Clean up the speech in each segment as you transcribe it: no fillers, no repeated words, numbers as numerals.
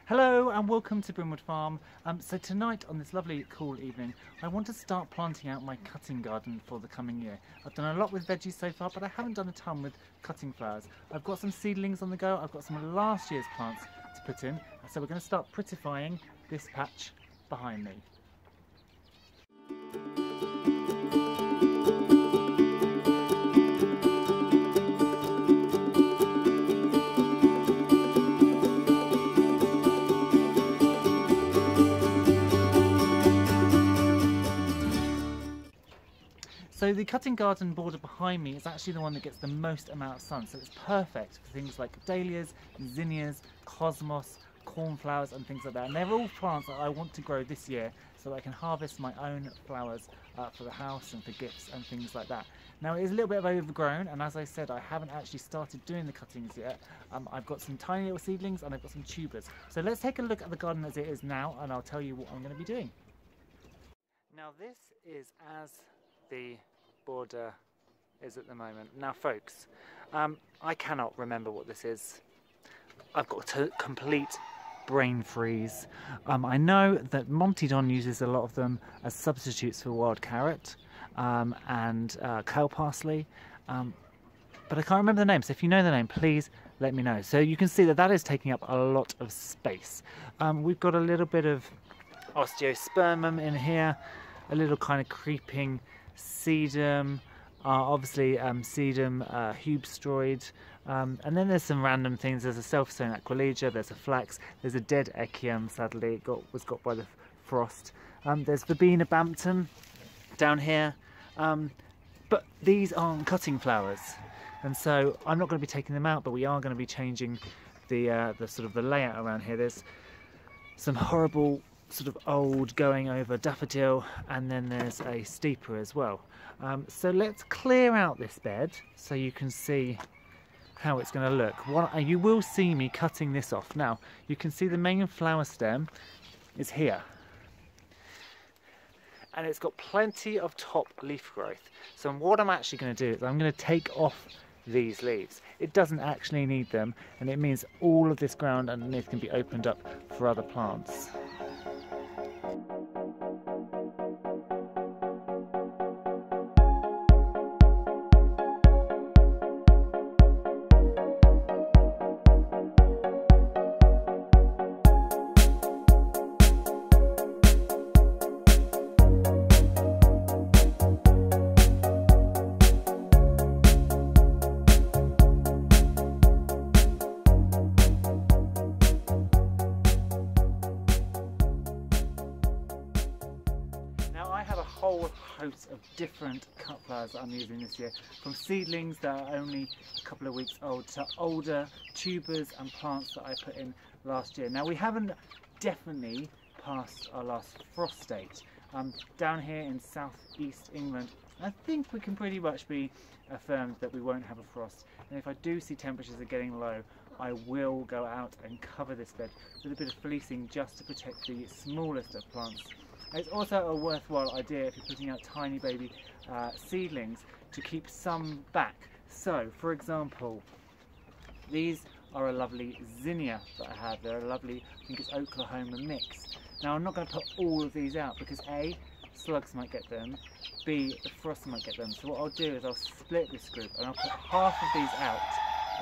Hello and welcome to Brimwood Farm. So tonight on this lovely cool evening I want to start planting out my cutting garden for the coming year. I've done a lot with veggies so far, but I haven't done a ton with cutting flowers. I've got some seedlings on the go, I've got some of last year's plants to put in, so we're going to start prettifying this patch behind me. So the cutting garden border behind me is actually the one that gets the most amount of sun, so it's perfect for things like dahlias, zinnias, cosmos, cornflowers and things like that. And they're all plants that I want to grow this year so that I can harvest my own flowers for the house and for gifts and things like that. Now it is a little bit overgrown, and as I said, I haven't actually started doing the cuttings yet. I've got some tiny little seedlings and I've got some tubers. So let's take a look at the garden as it is now and I'll tell you what I'm going to be doing. Now this is as the border is at the moment. Now folks, I cannot remember what this is. I've got a complete brain freeze. I know that Monty Don uses a lot of them as substitutes for wild carrot and kale parsley, but I can't remember the name, so if you know the name please let me know. So you can see that that is taking up a lot of space. We've got a little bit of osteospermum in here, a little kind of creeping sedum, obviously sedum hubstroid, and then there's some random things. There's a self-sown aquilegia, there's a flax, there's a dead echium, sadly it was got by the frost. There's verbena bampton down here, but these aren't cutting flowers, and so I'm not going to be taking them out, but we are going to be changing the sort of the layout around here. There's some horrible sort of old going over daffodil, and then there's a steeper as well. So let's clear out this bed so you can see how it's going to look. You will see me cutting this off. Now you can see the main flower stem is here, and it's got plenty of top leaf growth. So what I'm actually going to do is I'm going to take off these leaves. It doesn't actually need them, and it means all of this ground underneath can be opened up for other plants. Whole host of different cut flowers that I'm using this year, from seedlings that are only a couple of weeks old to older tubers and plants that I put in last year. Now we haven't definitely passed our last frost date. Down here in southeast England I think we can pretty much be affirmed that we won't have a frost, and if I do see temperatures are getting low I will go out and cover this bed with a bit of fleecing just to protect the smallest of plants. It's also a worthwhile idea if you're putting out tiny baby seedlings to keep some back. So for example, these are a lovely zinnia that I have. They're a lovely, I think it's Oklahoma mix. Now I'm not going to put all of these out because A, slugs might get them, B, the frost might get them. So what I'll do is I'll split this group and I'll put half of these out,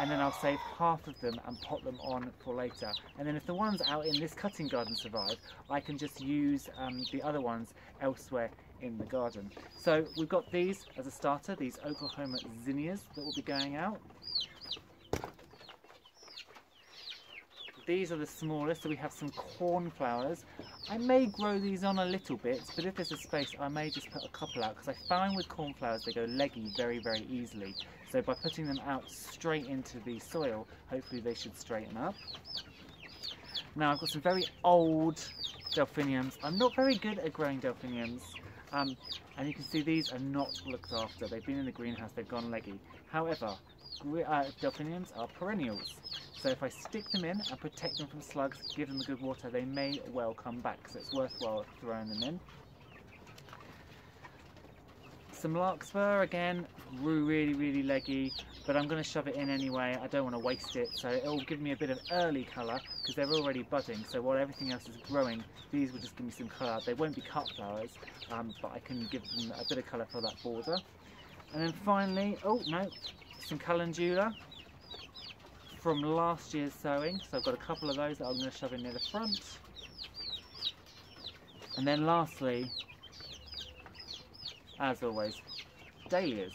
and then I'll save half of them and pot them on for later. And then if the ones out in this cutting garden survive, I can just use the other ones elsewhere in the garden. So we've got these as a starter, these Oklahoma zinnias that will be going out. These are the smallest, so we have some cornflowers. I may grow these on a little bit, but if there's a space I may just put a couple out, because I found with cornflowers they go leggy very, very easily. So by putting them out straight into the soil, hopefully they should straighten up. Now I've got some very old delphiniums. I'm not very good at growing delphiniums, and you can see these are not looked after. They've been in the greenhouse, they've gone leggy. However, delphiniums are perennials. So if I stick them in and protect them from slugs, give them a good water, they may well come back, so it's worthwhile throwing them in. Some larkspur again, grew really, really leggy. but I'm going to shove it in anyway. I don't want to waste it, so it will give me a bit of early colour because they're already budding, so while everything else is growing, these will just give me some colour. They won't be cut flowers, but I can give them a bit of colour for that border. And then finally, oh no, some calendula from last year's sowing, so I've got a couple of those that I'm going to shove in near the front. And then lastly, as always, dahlias.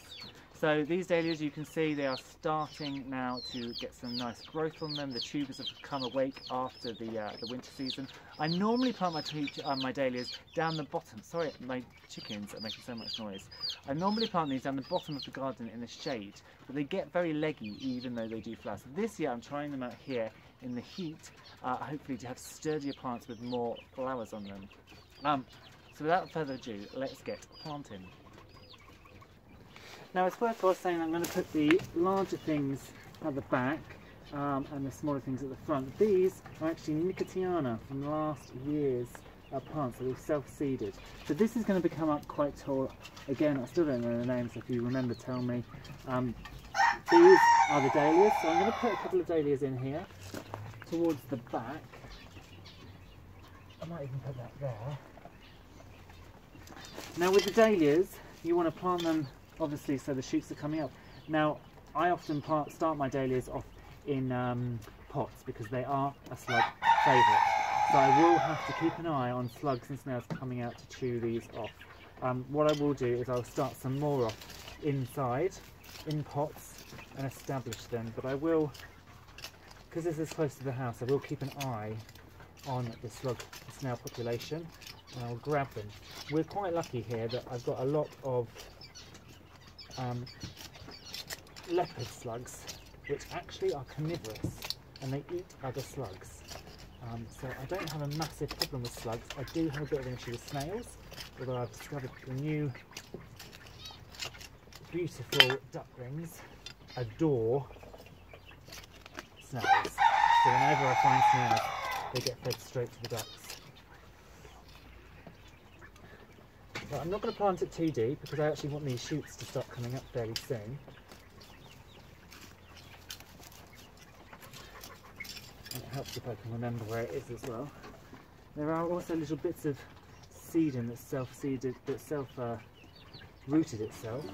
So these dahlias, you can see they are starting now to get some nice growth on them. The tubers have come awake after the winter season. I normally plant my dahlias down the bottom. Sorry, my chickens are making so much noise. I normally plant these down the bottom of the garden in the shade, but they get very leggy even though they do flower. So this year I'm trying them out here in the heat, hopefully to have sturdier plants with more flowers on them. So without further ado, let's get planting. Now it's worthwhile saying I'm going to put the larger things at the back and the smaller things at the front. These are actually Nicotiana from last year's plants that we've self-seeded. So this is going to become up quite tall. Again, I still don't know the names, if you remember tell me. These are the dahlias, so I'm going to put a couple of dahlias in here towards the back. I might even put that there. Now with the dahlias, you want to plant them obviously so the shoots are coming up. Now I often start my dahlias off in pots because they are a slug favourite. So I will have to keep an eye on slugs and snails coming out to chew these off. What I will do is I'll start some more off inside, in pots, and establish them. But I will, because this is close to the house, I will keep an eye on the snail population, and I'll grab them. We're quite lucky here that I've got a lot of leopard slugs, which actually are carnivorous and they eat other slugs. So I don't have a massive problem with slugs. I do have a bit of an issue with snails, although I've discovered the new beautiful ducklings adore snails. So whenever I find snails, they get fed straight to the ducks. But I'm not going to plant it too deep because I actually want these shoots to start coming up fairly soon. And it helps if I can remember where it is as well. There are also little bits of seeding that's self-seeded, that self-rooted itself.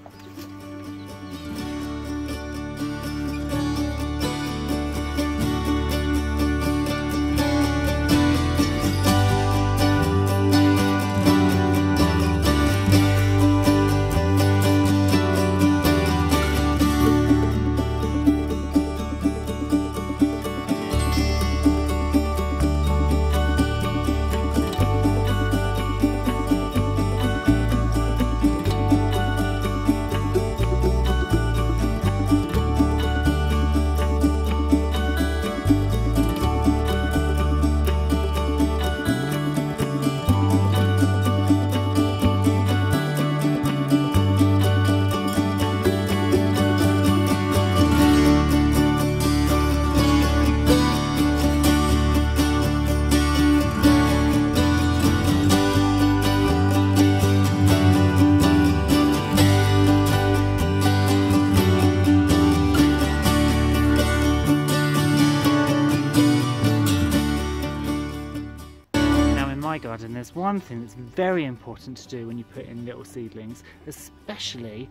Garden, there's one thing that's very important to do when you put in little seedlings, especially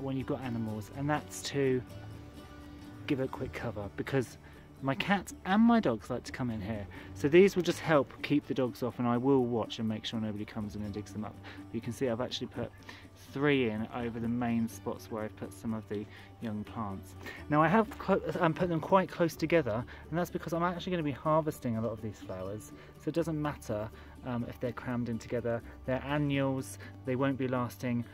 when you've got animals, and that's to give it a quick cover, because my cats and my dogs like to come in here. So these will just help keep the dogs off, and I will watch and make sure nobody comes in and digs them up. You can see I've actually put 3 in over the main spots where I've put some of the young plants. Now I have put them quite close together, and that's because I'm actually going to be harvesting a lot of these flowers, so it doesn't matter if they're crammed in together. They're annuals, they won't be lasting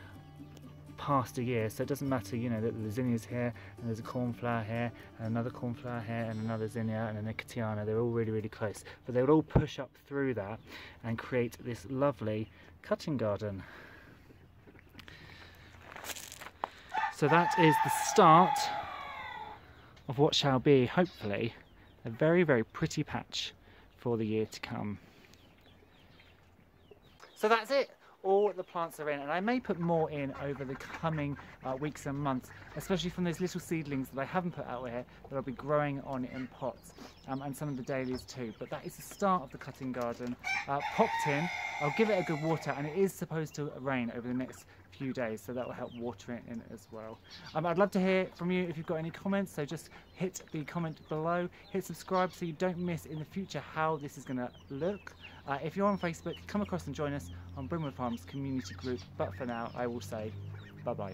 past a year, so it doesn't matter, you know, that the zinnia's here and there's a cornflower here and another cornflower here and another zinnia and a nicotiana. They're all really, really close, but they would all push up through that and create this lovely cutting garden. So that is the start of what shall be, hopefully, a very, very pretty patch for the year to come. So that's it. all the plants are in, and I may put more in over the coming weeks and months, especially from those little seedlings that I haven't put out here that I'll be growing on in pots, and some of the dahlias too. But that is the start of the cutting garden. Popped in, I'll give it a good water, and it is supposed to rain over the next few days, so that will help water it in as well. I'd love to hear from you if you've got any comments, so just hit the comment below, hit subscribe so you don't miss in the future how this is going to look. If you're on Facebook, come across and join us on Brimwood Farm's community group, but for now I will say bye bye.